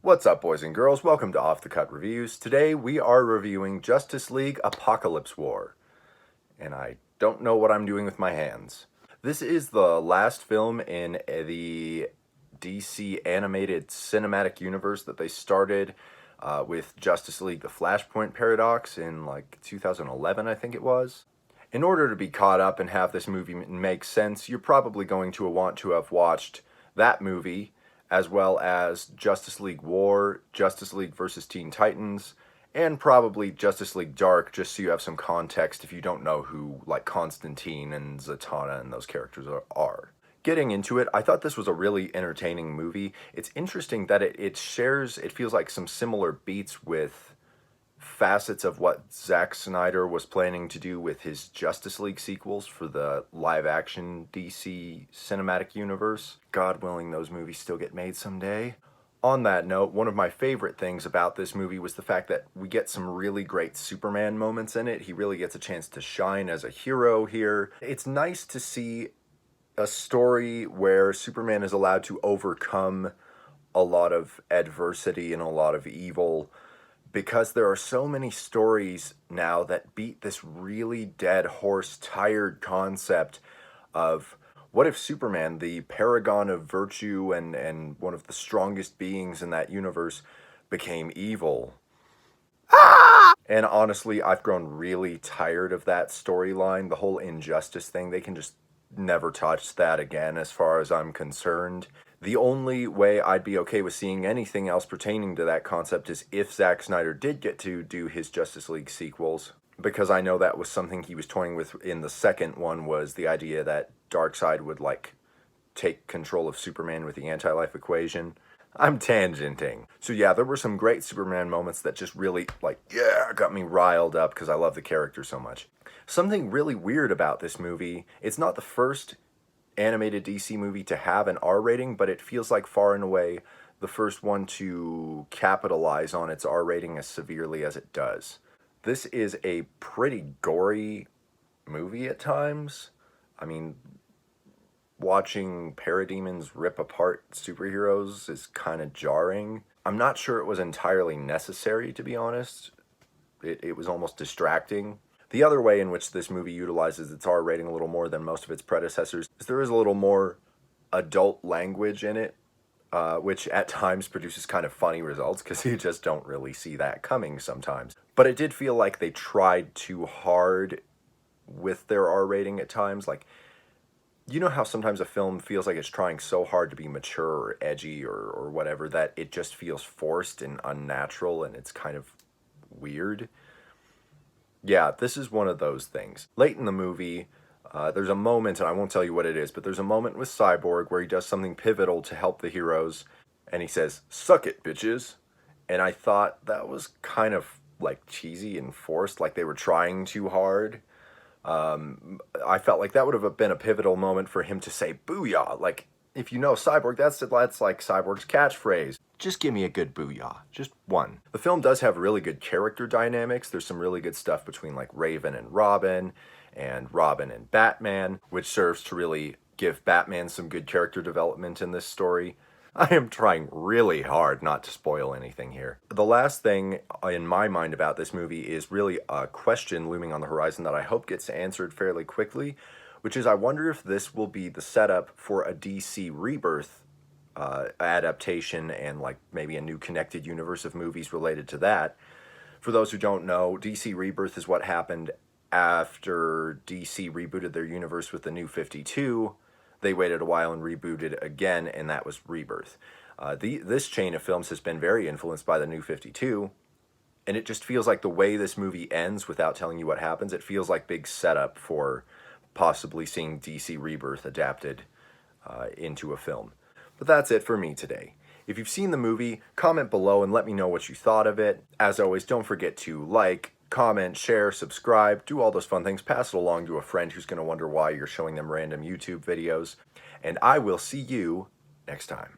What's up, boys and girls? Welcome to Off the Cut Reviews. Today we are reviewing Justice League Apocalypse War. And I don't know what I'm doing with my hands. This is the last film in the DC animated cinematic universe that they started with Justice League The Flashpoint Paradox in like 2011, I think it was. In order to be caught up and have this movie make sense, you're probably going to want to have watched that movie, as well as Justice League War, Justice League vs. Teen Titans, and probably Justice League Dark, just so you have some context if you don't know who, like, Constantine and Zatanna and those characters are. Getting into it, I thought this was a really entertaining movie. It's interesting that it feels like some similar beats with facets of what Zack Snyder was planning to do with his Justice League sequels for the live-action DC cinematic universe. God willing, those movies still get made someday. On that note, one of my favorite things about this movie was the fact that we get some really great Superman moments in it. He really gets a chance to shine as a hero here. It's nice to see a story where Superman is allowed to overcome a lot of adversity and a lot of evil, because there are so many stories now that beat this really dead horse, tired concept of what if Superman, the paragon of virtue and one of the strongest beings in that universe, became evil? And honestly, I've grown really tired of that storyline, the whole injustice thing. They can just never touch that again as far as I'm concerned. The only way I'd be okay with seeing anything else pertaining to that concept is if Zack Snyder did get to do his Justice League sequels, because I know that was something he was toying with in the second one, was the idea that Darkseid would, like, take control of Superman with the anti-life equation. I'm tangenting. So yeah, there were some great Superman moments that just really, like, yeah, got me riled up because I love the character so much. Something really weird about this movie, it's not the first animated DC movie to have an R rating, but it feels like far and away the first one to capitalize on its R rating as severely as it does. This is a pretty gory movie at times. I mean, watching parademons rip apart superheroes is kind of jarring. I'm not sure it was entirely necessary, to be honest. It was almost distracting. The other way in which this movie utilizes its R rating a little more than most of its predecessors is there is a little more adult language in it, which at times produces kind of funny results because you just don't really see that coming sometimes. But it did feel like they tried too hard with their R rating at times. Like, you know how sometimes a film feels like it's trying so hard to be mature or edgy or whatever that it just feels forced and unnatural and it's kind of weird? Yeah, this is one of those things. Late in the movie, there's a moment, and I won't tell you what it is, but there's a moment with Cyborg where he does something pivotal to help the heroes, and he says, "Suck it, bitches." And I thought that was kind of, like, cheesy and forced, like they were trying too hard. I felt like that would have been a pivotal moment for him to say, "Booyah!" Like, if you know Cyborg, that's like Cyborg's catchphrase. Just give me a good booyah. Just one. The film does have really good character dynamics. There's some really good stuff between, like, Raven and Robin and Batman, which serves to really give Batman some good character development in this story. I am trying really hard not to spoil anything here. The last thing in my mind about this movie is really a question looming on the horizon that I hope gets answered fairly quickly, which is I wonder if this will be the setup for a DC Rebirth adaptation and, like, maybe a new connected universe of movies related to that. For those who don't know, DC Rebirth is what happened after DC rebooted their universe with the New 52. They waited a while and rebooted again, and that was Rebirth. This chain of films has been very influenced by the New 52, and it just feels like the way this movie ends without telling you what happens, it feels like big setup for possibly seeing DC Rebirth adapted into a film. But that's it for me today. If you've seen the movie, comment below and let me know what you thought of it. As always, don't forget to like, comment, share, subscribe, do all those fun things. Pass it along to a friend who's going to wonder why you're showing them random YouTube videos. And I will see you next time.